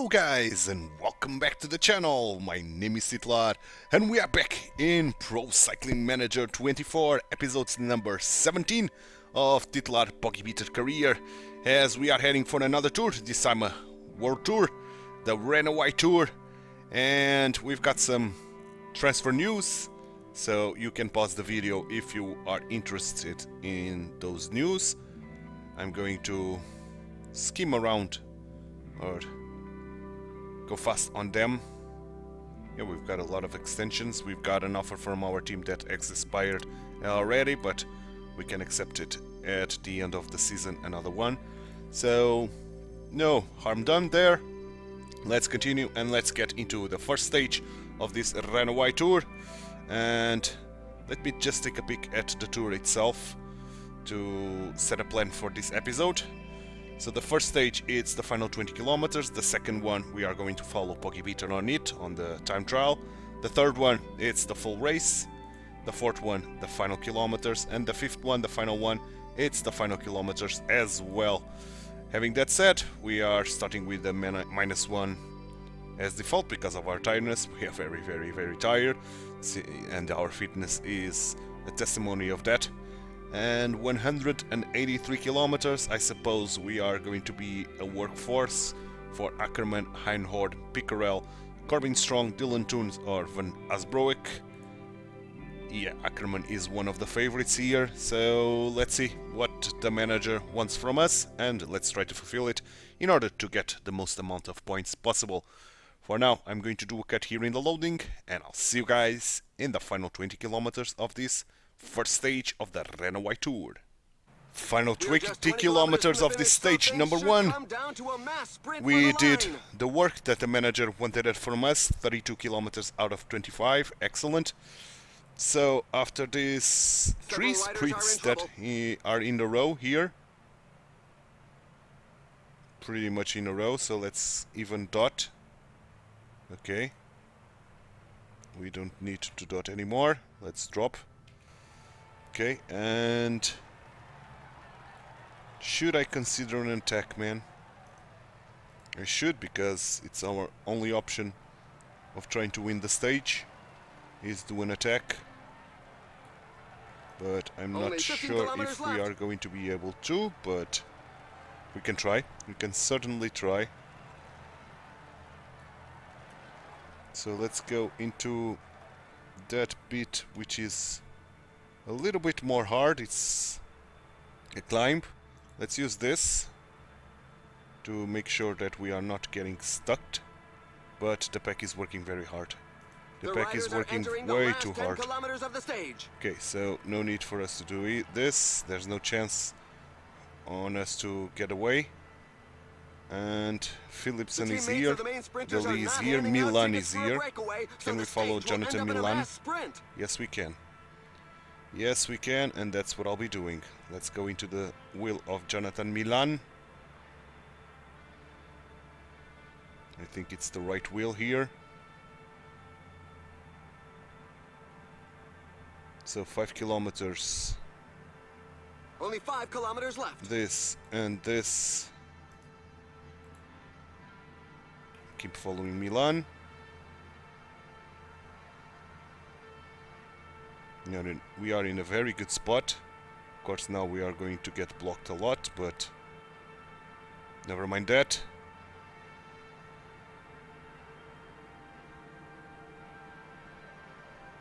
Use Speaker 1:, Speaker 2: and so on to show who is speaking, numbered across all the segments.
Speaker 1: Hello guys and welcome back to the channel. My name is Titular and we are back in Pro Cycling Manager 24 episodes number 17 of Titular Pogibeater career, as we are heading for another tour, this time a world tour, the Renewi tour, and we've got some transfer news, so you can pause the video if you are interested in those news. I'm going to skim around or go fast on them. Yeah, we've got a lot of extensions. We've got an offer from our team that expired already, but we can accept it at the end of the season, another one. So no harm done there. Let's continue and let's get into the first stage of this Renewi tour, and let me just take a peek at the tour itself to set a plan for this episode. So the first stage, it's the final 20 kilometers. The second one, we are going to follow Pogibeater on it, on the time trial. The third one, it's the full race. The fourth one, the final kilometers. And the fifth one, the final one, it's the final kilometers as well. Having that said, we are starting with the -1 as default because of our tiredness. We are very tired, and our fitness is a testimony of that. And 183 kilometers, I suppose we are going to be a workforce for Ackerman, Heinhord, Pickerel, Corbin Strong, Dylan Toons or Van Asbroek. Yeah, Ackerman is one of the favorites here, so let's see what the manager wants from us and let's try to fulfill it in order to get the most amount of points possible. For now, I'm going to do a cut here in the loading and I'll see you guys in the final 20 kilometers of this first stage of the Renewi tour. Final 20 kilometers of this stage number 1. We did the work that the manager wanted it from us, 32 kilometers out of 25, excellent. So after these 3 sprints that are in a row here, pretty much in a row, so let's even dot. Okay, we don't need to dot anymore, let's drop. Okay, and should I consider an attack, man? I should, because it's our only option of trying to win the stage is do an attack. But I'm not sure if we are going to be able to, but we can try. We can certainly try. So let's go into that bit which is a little bit more hard. It's a climb. Let's use this to make sure that we are not getting stuck, but the pack is working very hard. The pack is working way too hard. Okay, so no need for us to do this. There's no chance on us to get away. And Philipson is here, Deli is here, Milan is here. Can we follow Jonathan Milan? Yes, we can. Yes, we can, and that's what I'll be doing. Let's go into the wheel of Jonathan Milan. I think it's the right wheel here. So 5 kilometers.
Speaker 2: Only 5 kilometers left.
Speaker 1: This and this. Keep following Milan. We are in a very good spot. Of course, now we are going to get blocked a lot, but never mind that.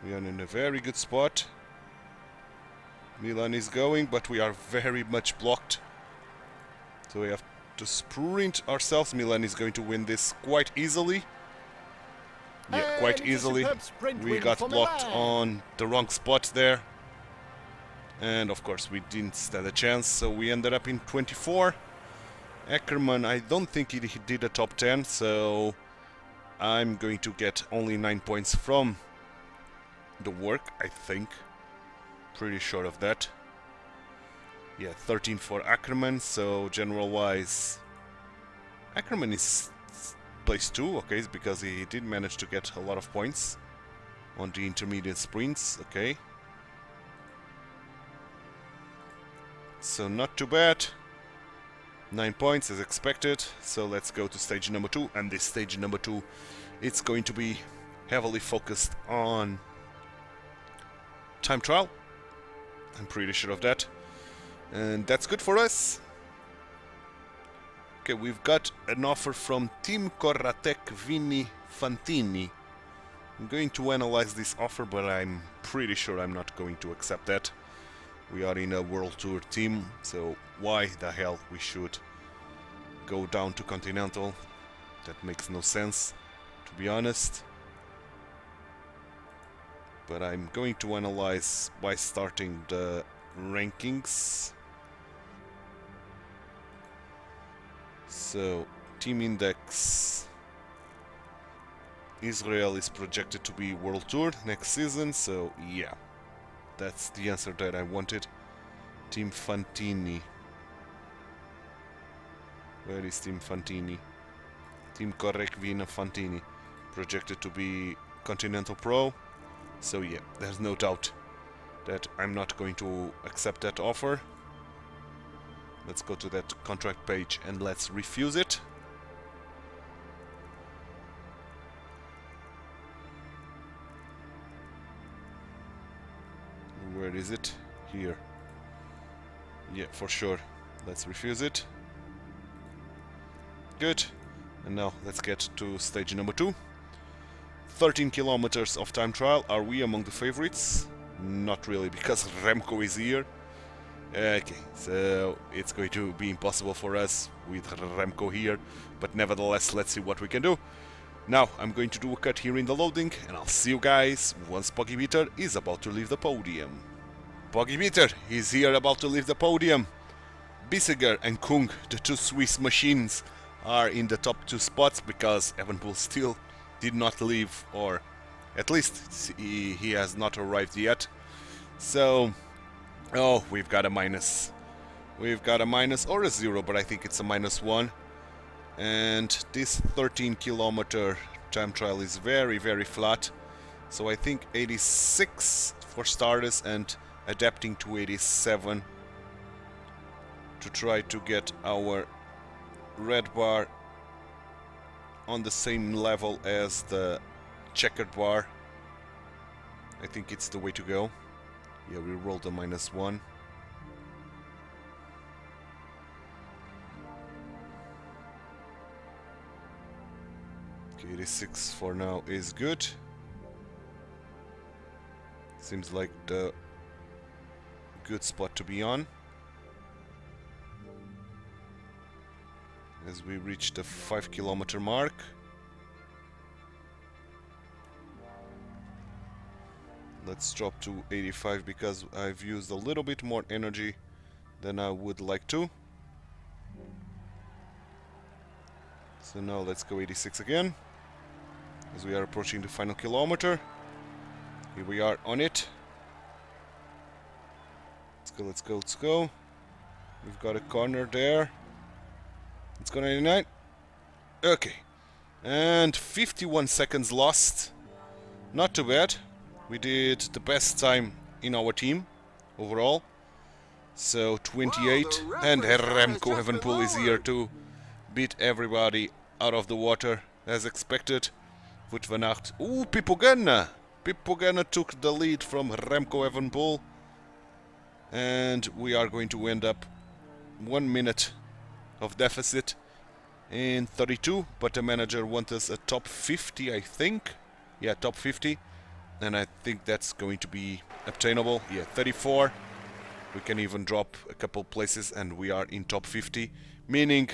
Speaker 1: We are in a very good spot. Milan is going, but we are very much blocked. So we have to sprint ourselves. Milan is going to win this quite easily. Yeah, quite easily. We got blocked on the wrong spot there. And of course we didn't stand a chance, so we ended up in 24. Ackerman, I don't think he did a top 10, so I'm going to get only 9 points from the work, I think. Pretty sure of that. Yeah, 13 for Ackerman, so general-wise Ackerman is place 2, okay, because he did manage to get a lot of points on the intermediate sprints, okay. So not too bad. 9 points as expected. So let's go to stage number 2, and this stage number 2, it's going to be heavily focused on time trial. I'm pretty sure of that, and that's good for us. Okay, we've got an offer from Team Corratec Vini Fantini. I'm going to analyze this offer, but I'm pretty sure I'm not going to accept that. We are in a World Tour team, so why the hell we should go down to Continental? That makes no sense, to be honest. But I'm going to analyze by starting the rankings. So, Team Index, Israel is projected to be World Tour next season, so yeah, that's the answer that I wanted. Team Fantini. Where is Team Fantini? Team Correc Vina Fantini, projected to be Continental Pro. So yeah, there's no doubt that I'm not going to accept that offer. Let's go to that contract page and let's refuse it. Where is it? Here. Yeah, for sure. Let's refuse it. Good. And now let's get to stage number 2. 13 kilometers of time trial. Are we among the favorites? Not really, because Remco is here. Okay, so it's going to be impossible for us with Remco here, but nevertheless, let's see what we can do. Now, I'm going to do a cut here in the loading, and I'll see you guys once Pogibeater is about to leave the podium. Pogibeater is here about to leave the podium. Bissiger and Kung, the two Swiss machines, are in the top 2 spots because Evenepoel still did not leave, or at least he has not arrived yet. So, oh, we've got a minus. We've got a minus or a 0, but I think it's a -1. And this 13 kilometer time trial is very, very flat. So I think 86 for starters and adapting to 87 to try to get our red bar on the same level as the checkered bar. I think it's the way to go. Yeah, we rolled a -1. Okay, 86 for now is good. Seems like the good spot to be on. As we reach the 5 kilometer mark. Let's drop to 85 because I've used a little bit more energy than I would like to. So now let's go 86 again. As we are approaching the final kilometer. Here we are on it. Let's go, let's go, let's go. We've got a corner there. Let's go 99. Okay. And 51 seconds lost. Not too bad. We did the best time in our team overall. So 28. And Remco Evenepoel is here to beat everybody out of the water as expected. Wout van Aert. Ooh, Pipogana! Pipogana took the lead from Remco Evenepoel. And we are going to end up 1 minute of deficit in 32, but the manager wants us a top 50, I think. Yeah, top 50, and I think that's going to be obtainable. Yeah, 34. We can even drop a couple places and we are in top 50, meaning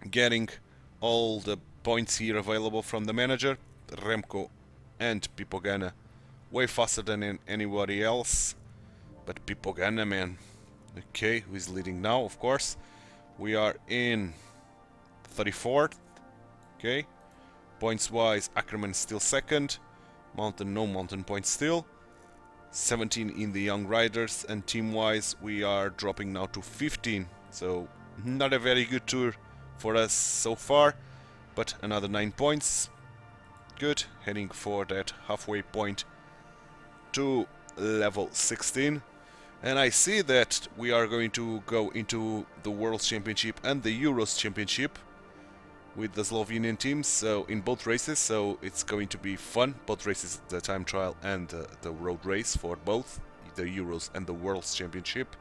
Speaker 1: getting all the points here available from the manager, Remco and Pipogana, way faster than anybody else. But Pipogana, man. Okay, who is leading now, of course. We are in 34th. Okay. Points-wise, Ackerman still second. Mountain, no mountain points still. 17 in the young riders. And team-wise, we are dropping now to 15. So, not a very good tour for us so far. But another 9 points. Good. Heading for that halfway point to level 16. And I see that we are going to go into the World Championship and the Euros Championship with the Slovenian teams, so in both races, so it's going to be fun. Both races, the time trial and the road race for both the Euros and the World Championship.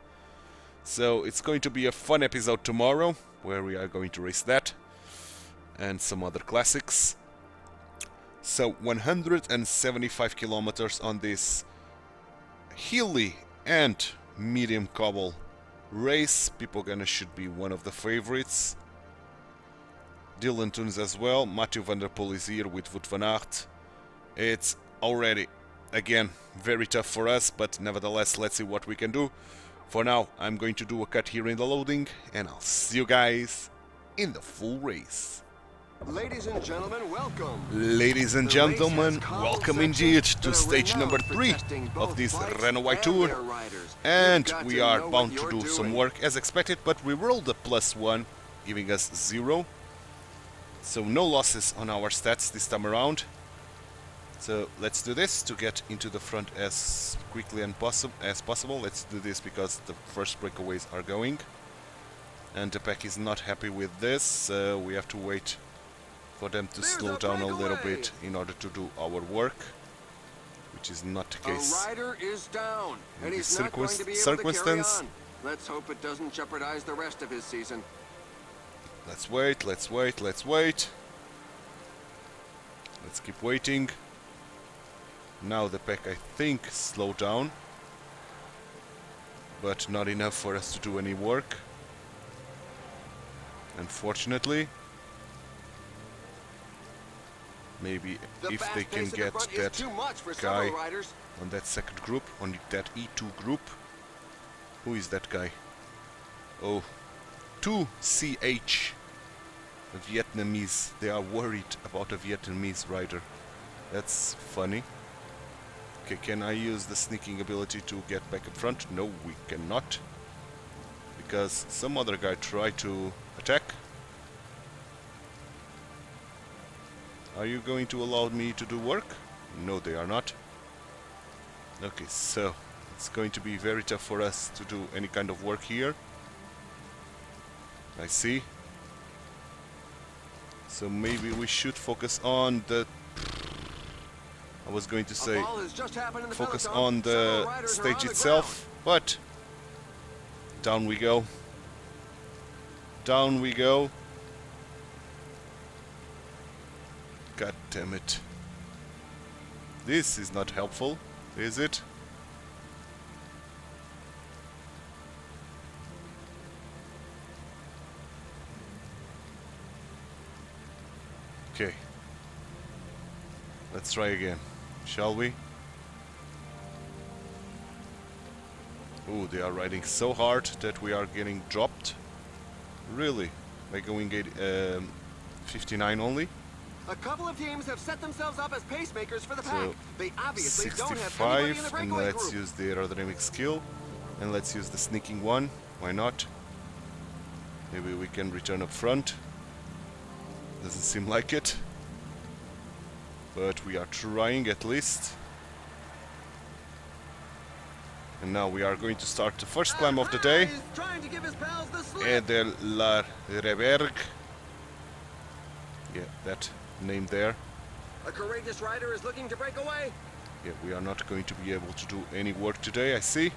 Speaker 1: So it's going to be a fun episode tomorrow, where we are going to race that and some other classics. So 175 kilometers on this hilly and medium cobble race. Pogacar should be one of the favorites. Dylan Tunes as well. Mathieu van der Poel is here with Wout van Aert. It's already, again, very tough for us, but nevertheless, let's see what we can do. For now, I'm going to do a cut here in the loading, and I'll see you guys in the full race.
Speaker 2: Ladies and gentlemen, welcome.
Speaker 1: Ladies and gentlemen, welcome indeed to stage number 3 of this Renewi tour. And we are bound to do some work as expected, but we rolled a +1, giving us 0. So no losses on our stats this time around. So let's do this to get into the front as quickly as possible. Let's do this because the first breakaways are going. And the pack is not happy with this, so we have to wait for them to slow down a little bit in order to do our work, which is not the case.
Speaker 2: A rider is down, and
Speaker 1: In
Speaker 2: he's
Speaker 1: this
Speaker 2: not going to be able to carry
Speaker 1: circumstance.
Speaker 2: on. Let's hope it doesn't jeopardize the rest of his season.
Speaker 1: Let's wait, let's wait, let's wait. Let's keep waiting. Now the pack, I think, slowed down, but not enough for us to do any work, unfortunately. Maybe if they can get that guy on that second group, on that E2 group. Who is that guy? Oh, 2CH, a Vietnamese. They are worried about a Vietnamese rider. That's funny. Okay, can I use the sneaking ability to get back in front? No, we cannot, because some other guy tried to attack. Are you going to allow me to do work? No, they are not. Okay, so it's going to be very tough for us to do any kind of work here. I see. So maybe we should focus on the... I was going to say focus on the stage itself, but down we go. Down we go. God damn it. This is not helpful, is it? Okay. Let's try again, shall we? Ooh, they are riding so hard that we are getting dropped. Really? By going 59 only?
Speaker 2: A couple of teams have set themselves up as pacemakers for the pack.
Speaker 1: So
Speaker 2: They obviously don't have anybody in the
Speaker 1: 65, and
Speaker 2: breakaway
Speaker 1: let's
Speaker 2: group.
Speaker 1: use the aerodynamic skill, and let's use the sneaking one. Why not? Maybe we can return up front. Doesn't seem like it, but we are trying at least. And now we are going to start the first climb of the day.
Speaker 2: He's trying to give his pals the slip.
Speaker 1: Edel la Reberg. Yeah, that name there.
Speaker 2: A courageous rider is looking to break away.
Speaker 1: Yeah, we are not going to be able to do any work today, I see.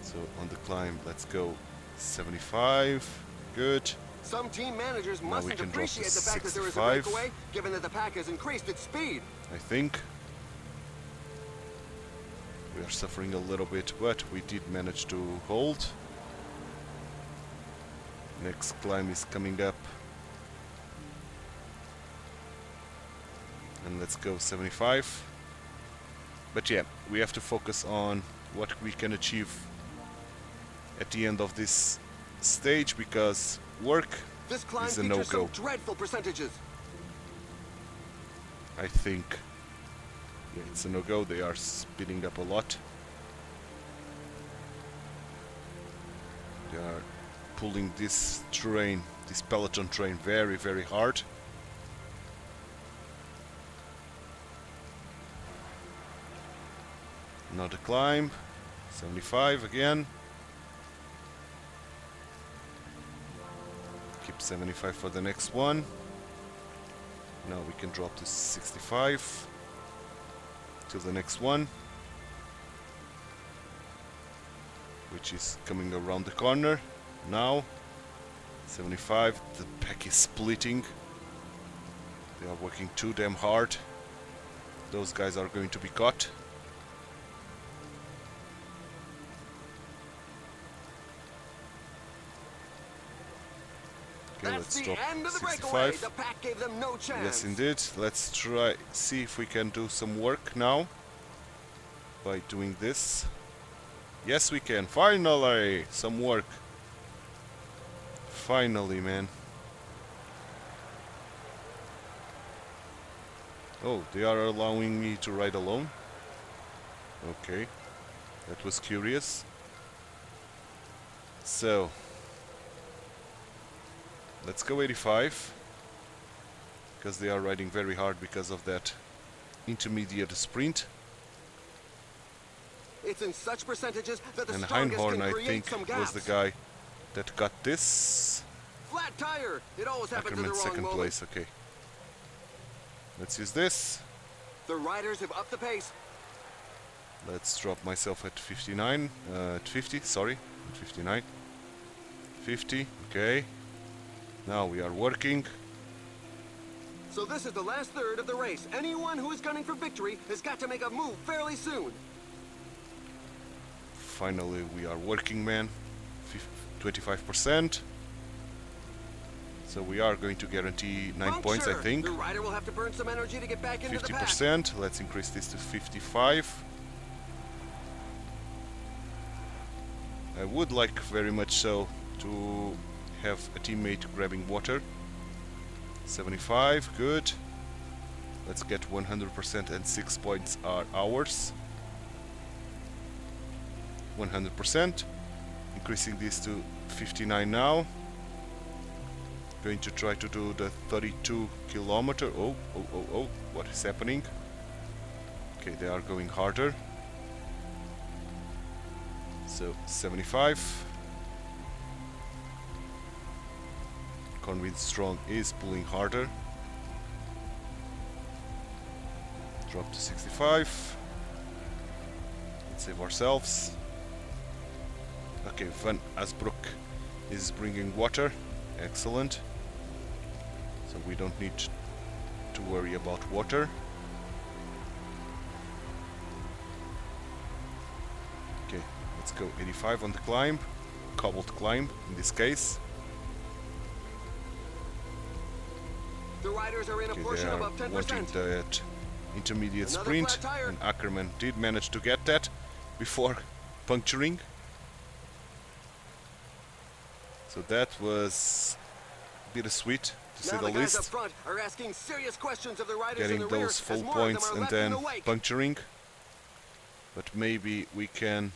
Speaker 1: So on the climb, let's go 75. Good.
Speaker 2: Some team managers
Speaker 1: Now we
Speaker 2: mustn't
Speaker 1: can drop to
Speaker 2: appreciate the fact that there is a
Speaker 1: 65.
Speaker 2: breakaway, given that the pack has increased its speed.
Speaker 1: I think. We are suffering a little bit, but we did manage to hold. Next climb is coming up. And let's go 75. But yeah, we have to focus on what we can achieve at the end of this stage, because work
Speaker 2: This climb
Speaker 1: is a
Speaker 2: features
Speaker 1: no-go.
Speaker 2: some dreadful percentages.
Speaker 1: I think. Yeah, it's a no-go. They are speeding up a lot. They are pulling this terrain, this peloton train, very, very hard. Another climb. 75 again. Keep 75 for the next one. Now we can drop to 65 till the next one, which is coming around the corner now. 75. The pack is splitting. They are working too damn hard. Those guys are going to be caught. Okay, let's drop 65.
Speaker 2: The pack gave them no chance.
Speaker 1: Yes, indeed. Let's try, see if we can do some work now by doing this. Yes, we can. Finally, some work. Finally, man. Oh, they are allowing me to ride alone. Okay, that was curious. So let's go 85, because they are riding very hard because of that intermediate sprint.
Speaker 2: It's in such percentages that the
Speaker 1: And
Speaker 2: strongest
Speaker 1: Heinhorn,
Speaker 2: can
Speaker 1: I
Speaker 2: create
Speaker 1: think,
Speaker 2: some
Speaker 1: was the
Speaker 2: gaps.
Speaker 1: guy that got this.
Speaker 2: Flat tire. It always happens in the
Speaker 1: Ackerman
Speaker 2: wrong
Speaker 1: second
Speaker 2: moment.
Speaker 1: place, okay. Let's use this.
Speaker 2: The riders have upped the pace.
Speaker 1: Let's drop myself at 59, at 50, sorry, at 59. 50, okay. Now we are working.
Speaker 2: So this is the last third of the race. Anyone who is gunning for victory has got to make a move fairly soon.
Speaker 1: Finally, we are working, man. 25%. So we are going to guarantee 9 points, I think.
Speaker 2: The rider will have to burn some energy to get back into the pack.
Speaker 1: 50%. Let's increase this to 55. I would like very much so to have a teammate grabbing water. 75, good. Let's get 100% and 6 points are ours. 100%. Increasing this to 59 now. Going to try to do the 32 kilometer. Oh, what is happening? Okay, they are going harder. So 75. Convinced Strong is pulling harder. Drop to 65. Let's save ourselves. Okay, Van Asbrook is bringing water. Excellent. So we don't need to worry about water. Okay, let's go 85 on the climb. Cobbled climb in this case.
Speaker 2: The riders are in a
Speaker 1: Okay,
Speaker 2: portion
Speaker 1: they are
Speaker 2: above 10%.
Speaker 1: wanting that intermediate
Speaker 2: Another
Speaker 1: sprint,
Speaker 2: flat tire.
Speaker 1: and Ackerman did manage to get that before puncturing. So that was bittersweet, to say
Speaker 2: Now
Speaker 1: the
Speaker 2: the guys up
Speaker 1: least.
Speaker 2: front are asking serious questions of the riders
Speaker 1: Getting
Speaker 2: in the rear
Speaker 1: those
Speaker 2: as
Speaker 1: full
Speaker 2: more
Speaker 1: points
Speaker 2: of them are
Speaker 1: and
Speaker 2: left in
Speaker 1: then
Speaker 2: the wake.
Speaker 1: puncturing. But maybe we can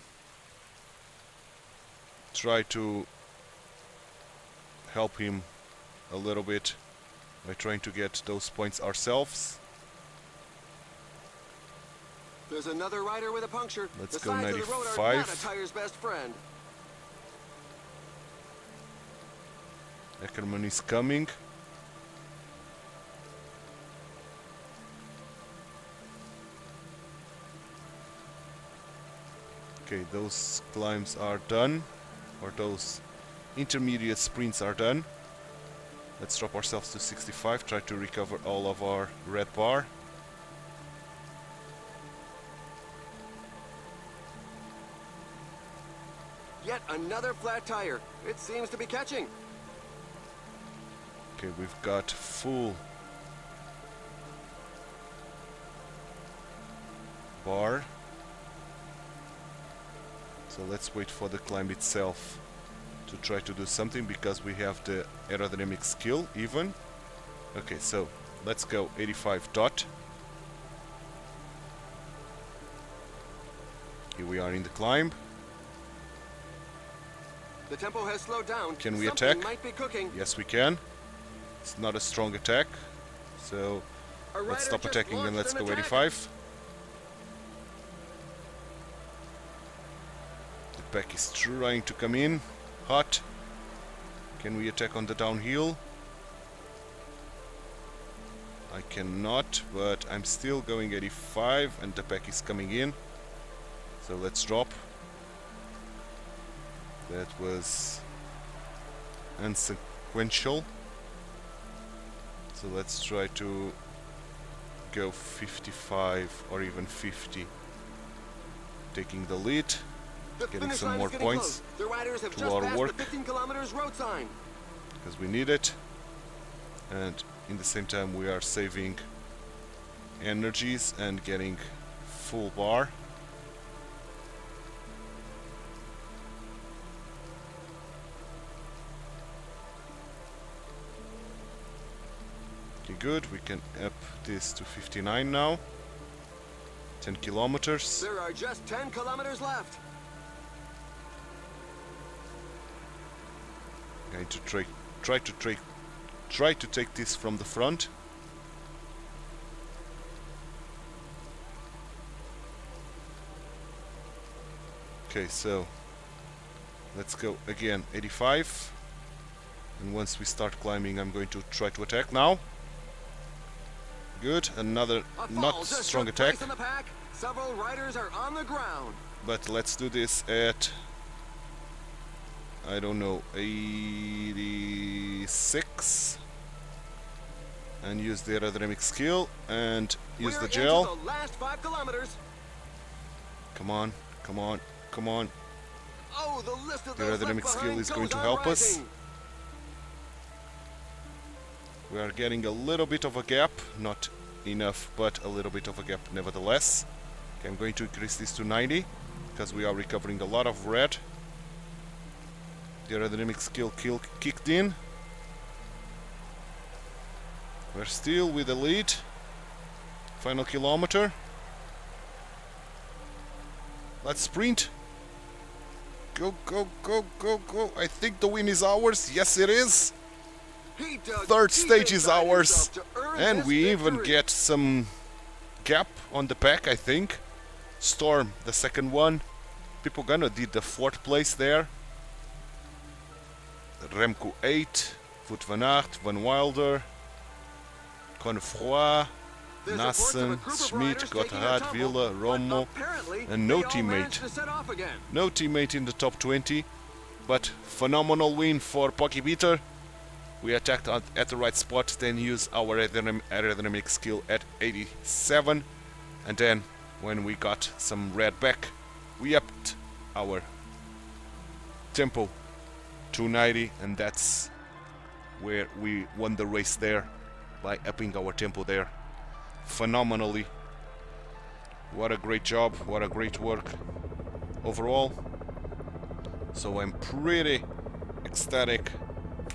Speaker 1: try to help him a little bit by trying to get those points ourselves.
Speaker 2: There's another rider with a puncture.
Speaker 1: Let's
Speaker 2: the
Speaker 1: go
Speaker 2: sides of the road are
Speaker 1: 95.
Speaker 2: not a tire's best friend.
Speaker 1: Ackerman is coming. Okay, those climbs are done, or those intermediate sprints are done. Let's drop ourselves to 65, try to recover all of our red bar.
Speaker 2: Yet another flat tire. It seems to be catching.
Speaker 1: Okay, we've got full bar. So let's wait for the climb itself to try to do something, because we have the aerodynamic skill even. Okay, so let's go 85 dot. Here we are in the climb.
Speaker 2: The tempo has slowed down.
Speaker 1: Can we
Speaker 2: Something
Speaker 1: attack?
Speaker 2: might be cooking.
Speaker 1: Yes, we can. It's not a strong attack, so
Speaker 2: A
Speaker 1: let's
Speaker 2: rider
Speaker 1: stop
Speaker 2: just
Speaker 1: attacking and
Speaker 2: launched
Speaker 1: let's
Speaker 2: an
Speaker 1: go
Speaker 2: attack.
Speaker 1: 85. pack is trying to come in hot. Can we attack on the downhill? I cannot, but I'm still going 85 and the pack is coming in. So let's drop. That was unsequential. So let's try to go 55 or even 50. Taking the lead, getting some more points
Speaker 2: the riders have
Speaker 1: to
Speaker 2: just
Speaker 1: our
Speaker 2: passed
Speaker 1: work.
Speaker 2: the 15 kilometers road sign.
Speaker 1: Because we need it, and in the same time we are saving energies and getting full bar. Okay, good, we can up this to 59 now. 10 kilometers.
Speaker 2: There are just 10 kilometers left.
Speaker 1: Going to try to take this from the front. Okay, so let's go again 85, and once we start climbing I'm going to try to attack now. Good, another not strong attack,
Speaker 2: in the pack. Several riders are on the ground.
Speaker 1: but let's do this at, I don't know, 86, and use the aerodynamic skill and use the gel.
Speaker 2: Into the last 5 kilometers.
Speaker 1: Come on, come on, come on.
Speaker 2: Oh, the list of
Speaker 1: The
Speaker 2: those
Speaker 1: aerodynamic
Speaker 2: left
Speaker 1: skill
Speaker 2: behind
Speaker 1: is going
Speaker 2: goes
Speaker 1: to
Speaker 2: on
Speaker 1: help us.
Speaker 2: rising.
Speaker 1: We are getting a little bit of a gap, not enough, but a little bit of a gap nevertheless. Okay, I'm going to increase this to 90, because we are recovering a lot of red. The aerodynamic skill kicked in. We're still with the lead. Final kilometer. Let's sprint. Go, go, go, go, go. I think the win is ours. Yes, it is. Third stage is ours, and we even get some gap on the pack, I think. Storm, the second one. Pogana did the 4th place there. Remco 8, Wout van Aert, Van Wilder, Confroy, Nassen, Schmid, Gotthard, Villa, Romo, and no teammate. No teammate in the top 20, but phenomenal win for Pogibeater. We attacked at the right spot, then used our aerodynamic skill at 87, and then when we got some red back, we upped our tempo to 90, and that's where we won the race there, by upping our tempo there phenomenally. What a great job, what a great work overall. So I'm pretty ecstatic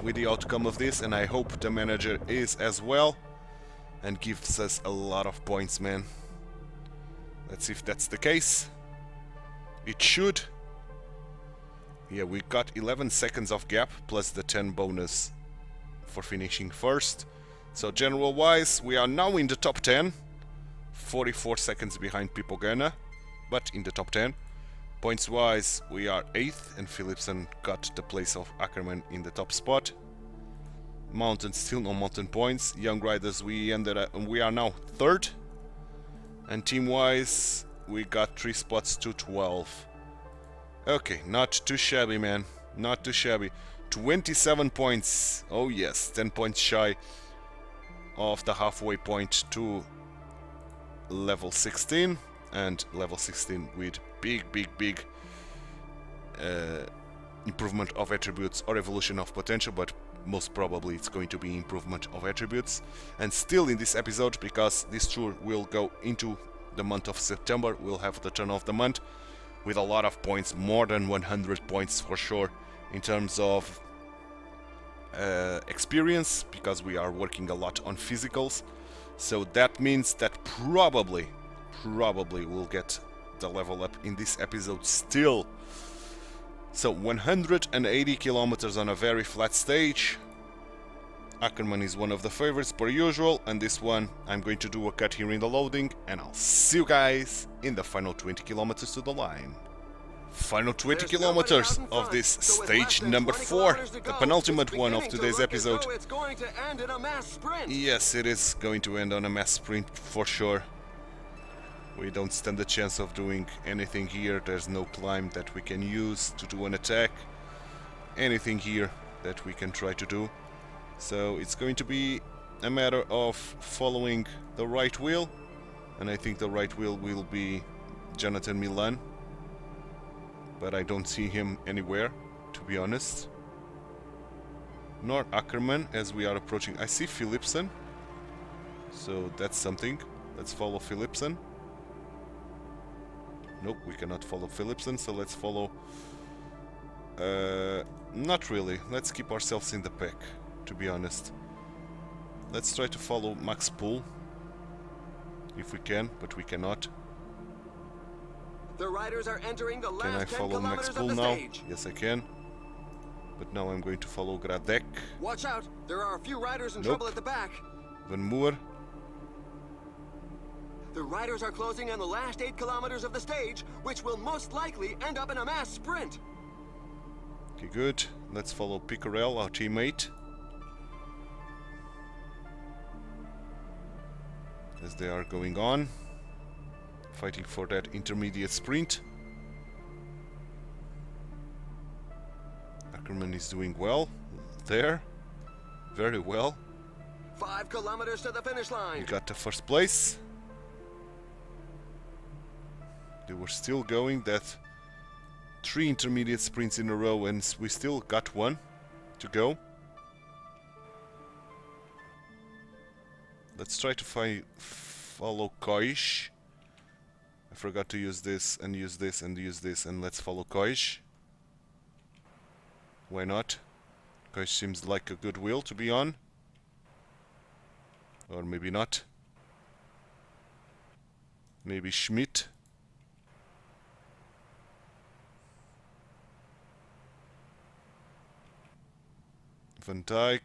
Speaker 1: with the outcome of this, and I hope the manager is as well, and gives us a lot of points, man. Let's see if that's the case. It should. Yeah, we got 11 seconds of gap plus the 10 bonus for finishing first. So general wise, we are now in the top 10, 44 seconds behind Pogana, but in the top 10. Points wise, we are 8th, and Philipsen got the place of Ackerman in the top spot. Mountain, still no mountain points. Young riders, we are now 3rd, and team wise, we got 3 spots to 12. Okay, not too shabby, man, not too shabby. 27 points, oh yes, 10 points shy of the halfway point to level 16, and level 16 with big improvement of attributes or evolution of potential, but most probably it's going to be improvement of attributes. And still in this episode, because this tour will go into the month of September, we'll have the turn of the month with a lot of points, more than 100 points for sure, in terms of experience, because we are working a lot on physicals. So that means that probably we'll get the level up in this episode still. So 180 kilometers on a very flat stage. Ackerman is one of the favorites per usual, and this one I'm going to do a cut here in the loading, and I'll see you guys in the final 20 kilometers to the line. Final 20
Speaker 2: There's
Speaker 1: kilometers
Speaker 2: nobody out in
Speaker 1: of this
Speaker 2: front, so with
Speaker 1: stage
Speaker 2: less than
Speaker 1: number
Speaker 2: 20
Speaker 1: 4,
Speaker 2: kilometers to
Speaker 1: the
Speaker 2: go,
Speaker 1: penultimate
Speaker 2: it's
Speaker 1: one of
Speaker 2: beginning to
Speaker 1: today's
Speaker 2: look as though
Speaker 1: episode.
Speaker 2: it's going to end in a mass sprint.
Speaker 1: Yes, it is going to end on a mass sprint for sure. We don't stand a chance of doing anything here. There's no climb that we can use to do an attack. Anything here that we can try to do. So it's going to be a matter of following the right wheel. And I think the right wheel will be Jonathan Milan. But I don't see him anywhere, to be honest. Nor Ackerman as we are approaching. I see Philipsen. So that's something. Let's follow Philipsen. Nope, we cannot follow Philipsen, so let's follow... not really. Let's keep ourselves in the pack, to be honest. Let's try to follow Max Pool. If we can, but we cannot.
Speaker 2: The riders are entering the last
Speaker 1: Can I
Speaker 2: 10
Speaker 1: follow Max
Speaker 2: kilometers of
Speaker 1: Pool
Speaker 2: the
Speaker 1: now?
Speaker 2: stage.
Speaker 1: Yes, I can. But now I'm going to follow Gradek.
Speaker 2: Watch out, there are a few riders in
Speaker 1: Nope.
Speaker 2: trouble at the back.
Speaker 1: Van Moer.
Speaker 2: The riders are closing on the last 8 kilometers of the stage, which will most likely end up in a mass sprint.
Speaker 1: Okay, good. Let's follow Picarel, our teammate. As they are going on. Fighting for that intermediate sprint. Ackerman is doing well. There. Very well.
Speaker 2: 5 kilometers to the finish
Speaker 1: He
Speaker 2: line.
Speaker 1: got the first place. They were still going that 3 intermediate sprints in a row and we still got one to go. Let's try to follow Koish. I forgot to use this and use this and use this, and let's follow Koish. Why not? Koish seems like a good wheel to be on. Or maybe not. Maybe Schmidt. Van Dijk.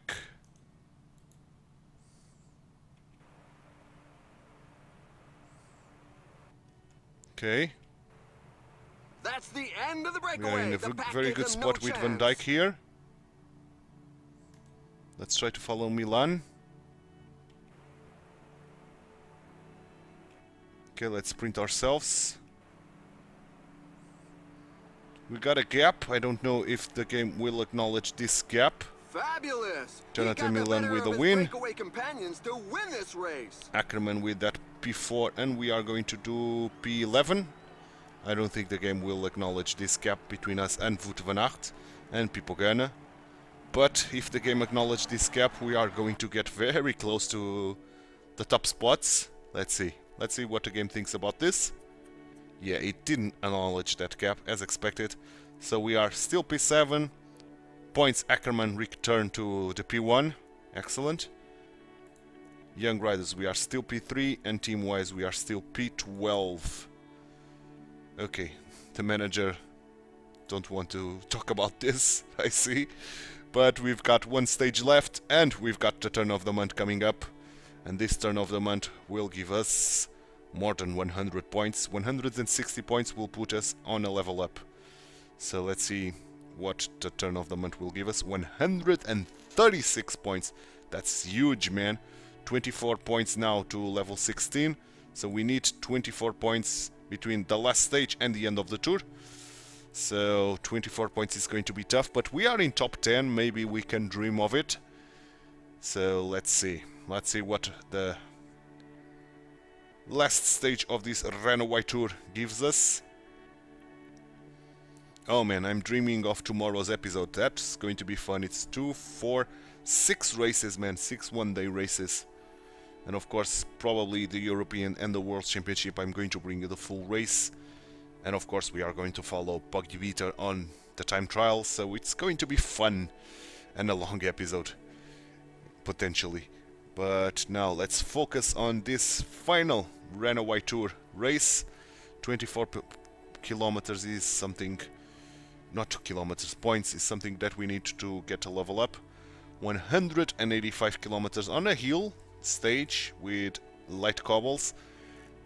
Speaker 1: Okay,
Speaker 2: That's the end of the
Speaker 1: we are
Speaker 2: breakaway.
Speaker 1: in a
Speaker 2: The pack
Speaker 1: very
Speaker 2: gave
Speaker 1: good
Speaker 2: them no
Speaker 1: spot with Van
Speaker 2: chance.
Speaker 1: Dijk here. Let's try to follow Milan. Okay, let's sprint ourselves. We got a gap. I don't know if the game will acknowledge this gap.
Speaker 2: Fabulous.
Speaker 1: Jonathan
Speaker 2: He got the
Speaker 1: Milan
Speaker 2: better
Speaker 1: with
Speaker 2: of
Speaker 1: a
Speaker 2: his
Speaker 1: win.
Speaker 2: breakaway companions to win this race.
Speaker 1: Ackerman with that P4, and we are going to do P11. I don't think the game will acknowledge this gap between us and Wout van Aert and Pogacar. But if the game acknowledges this gap, we are going to get very close to the top spots. Let's see. Let's see what the game thinks about this. Yeah, it didn't acknowledge that gap as expected. So we are still P7. Points Ackerman return to the P1. Excellent. Young riders, we are still P3, and team-wise we are still P12. Okay, the manager don't want to talk about this, I see. But we've got one stage left, and we've got the turn of the month coming up. And this turn of the month will give us more than 100 points. 160 points will put us on a level up. So let's see what the turn of the month will give us. 136 points. That's huge, man. 24 points now to level 16. So we need 24 points between the last stage and the end of the tour. So 24 points is going to be tough, but we are in top 10. Maybe we can dream of it. So let's see. Let's see what the last stage of this Renewi tour gives us. Oh man, I'm dreaming of tomorrow's episode. That's going to be fun. It's 2, 4, 6 races, man. 6 one-day races. And of course, probably the European and the World Championship. I'm going to bring you the full race. And of course, we are going to follow Pogibeater on the time trial. So it's going to be fun and a long episode, potentially. But now let's focus on this final Renewi Tour race. 24 kilometers is something, not kilometers, points is something that we need to get a level up. 185 kilometers on a hill stage with light cobbles.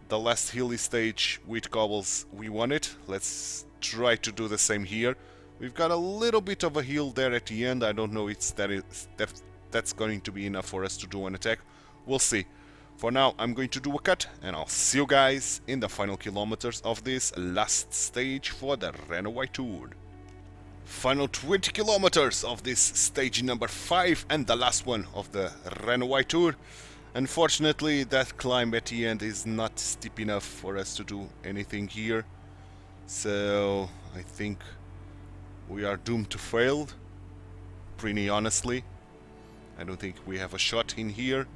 Speaker 1: The last hilly stage with cobbles, we won it. Let's try to do the same here. We've got a little bit of a hill there at the end. I don't know if that's going to be enough for us to do an attack. We'll see. For now, I'm going to do a cut, and I'll see you guys in the final kilometers of this last stage for the Renewi Tour. Final 20 kilometers of this stage number 5 and the last one of the Renewi Tour. Unfortunately, that climb at the end is not steep enough for us to do anything here. So, I think we are doomed to fail. Pretty honestly. I don't think we have a shot in here.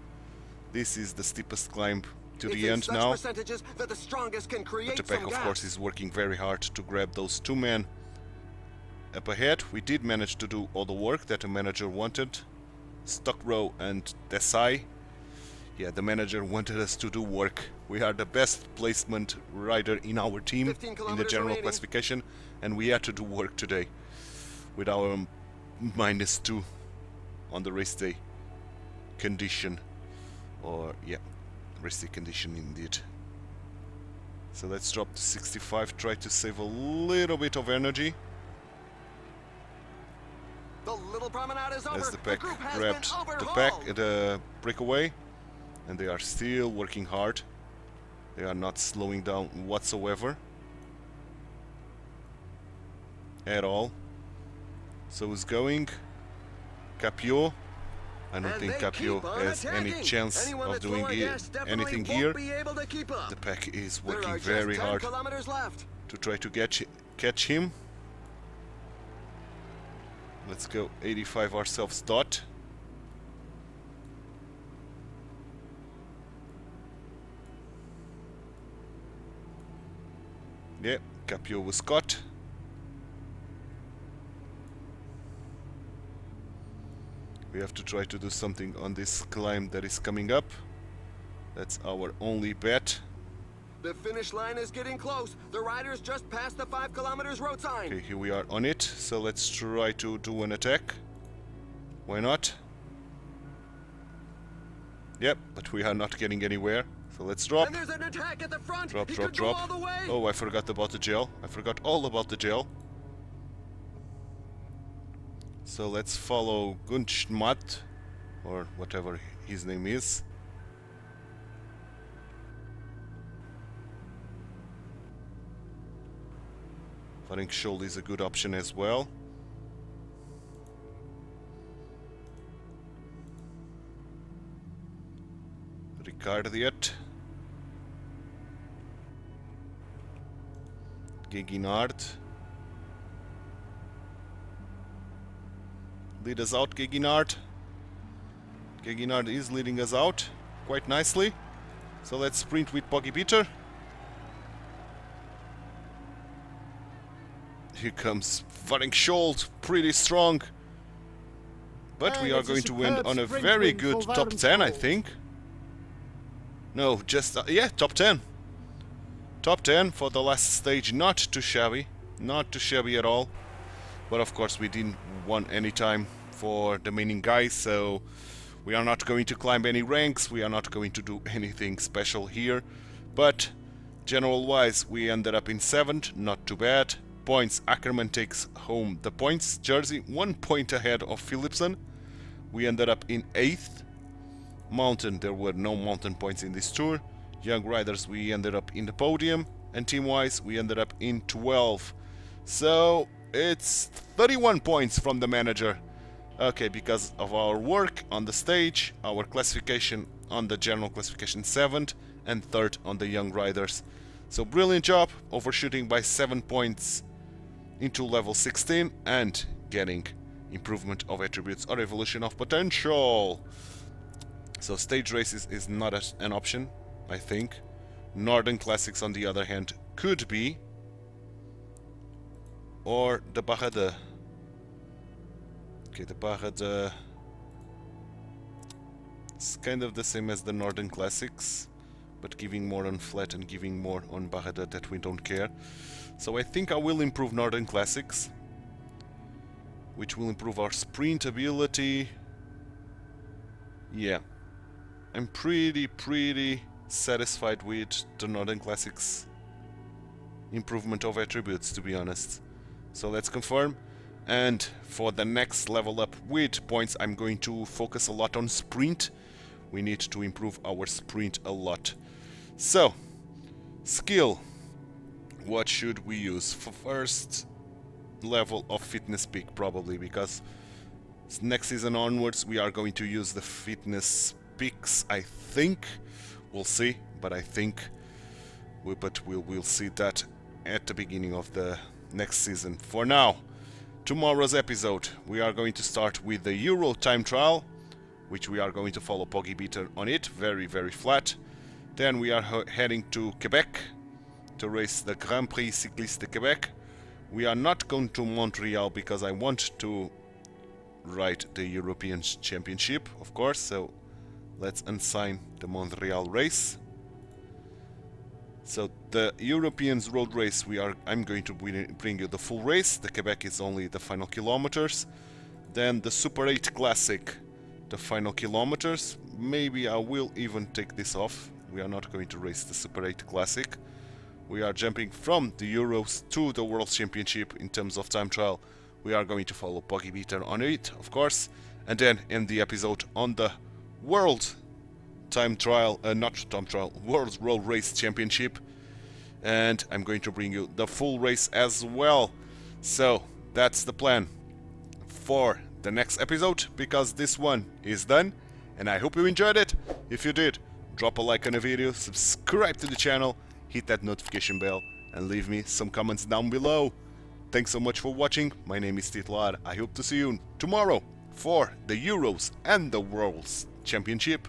Speaker 1: This is the steepest climb to the end now.
Speaker 2: That the strongest can create
Speaker 1: but the pack, of course, is working very hard to grab those two men up ahead. We did manage to do all the work that the manager wanted. Stockrow and Desai. Yeah, the manager wanted us to do work. We are the best placement rider in our team in the general classification, and we had to do work today with our -2 on the race day condition. Or, yeah, race day condition indeed. So let's drop to 65, try to save a little bit of energy.
Speaker 2: The little promenade is over.
Speaker 1: As the pack grabbed the breakaway, and they are still working hard. They are not slowing down whatsoever. At all. So who's going? Capio. I don't think Capio has any chance of doing anything here. The pack is working very hard to try to catch him. Let's go 85 ourselves dot. Yeah, Capio was caught. We have to try to do something on this climb that is coming up. That's our only bet.
Speaker 2: The finish line is getting close. The riders just passed the 5 kilometers road sign.
Speaker 1: Okay, here we are on it. So let's try to do an attack. Why not? Yep, but we are not getting anywhere. So let's drop.
Speaker 2: And there's an attack at the front.
Speaker 1: Drop,
Speaker 2: He
Speaker 1: drop,
Speaker 2: could go
Speaker 1: drop.
Speaker 2: all the way.
Speaker 1: Oh, I forgot about the gel. I forgot all about the gel. So let's follow Gunschmat, or whatever his name is. Varenkshold is a good option as well. Ricardiet. Geginard. Lead us out, Geginard. Geginard is leading us out quite nicely. So let's sprint with Pogibeater. Here comes Varenkshold, pretty strong. But we are going to end on a very good top 10, I think. No, just, yeah, top 10. Top 10 for the last stage, not too shabby. Not too shabby at all. But of course we didn't want any time for the remaining guys, so we are not going to climb any ranks, we are not going to do anything special here. But general wise we ended up in 7th, not too bad. Points, Ackerman takes home the points jersey, 1 point ahead of Philipsen. We ended up in 8th. Mountain, there were no mountain points in this tour. Young riders, we ended up in the podium, and team wise we ended up in 12th. So it's 31 points from the manager. Okay, because of our work on the stage, our classification on the general classification 7th and 3rd on the young riders. So brilliant job, overshooting by 7 points into level 16 and getting improvement of attributes or evolution of potential. So stage races is not an option, I think. Northern Classics on the other hand could be. Or the Barrada. Okay, the Barrada, it's kind of the same as the Northern Classics, but giving more on flat and giving more on Barrada that we don't care. So I think I will improve Northern Classics, which will improve our sprint ability. Yeah, I'm pretty satisfied with the Northern Classics improvement of attributes, to be honest. So let's confirm. And for the next level up with points, I'm going to focus a lot on sprint. We need to improve our sprint a lot. So, skill. What should we use? For first level of fitness peak, probably, because next season onwards we are going to use the fitness peaks, I think. We'll see, but I think we'll see that at the beginning of the next season. For now, tomorrow's episode, we are going to start with the Euro time trial, which we are going to follow Pogibeater on it, very, very flat. Then we are heading to Quebec to race the Grand Prix Cycliste de Quebec. We are not going to Montreal because I want to ride the European Championship, of course, so let's unsign the Montreal race. So the Europeans road race, I'm going to bring you the full race. The Quebec is only the final kilometers. Then the Super 8 Classic, the final kilometers. Maybe I will even take this off. We are not going to race the Super 8 Classic. We are jumping from the Euros to the World Championship in terms of time trial. We are going to follow Pogibeater on it, of course, and then end the episode on the World Time Trial, World Road Race Championship. And I'm going to bring you the full race as well. So that's the plan for the next episode, because this one is done, and I hope you enjoyed it. If you did, drop a like on the video, subscribe to the channel, hit that notification bell, and leave me some comments down below. Thanks so much for watching. My name is Titular. I hope to see you tomorrow for the Euros and the World's Championship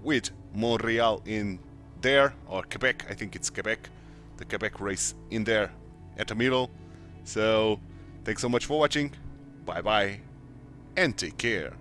Speaker 1: with Montreal in there, or Quebec, I think it's Quebec, the Quebec race in there at the middle. So thanks so much for watching. Bye bye and take care.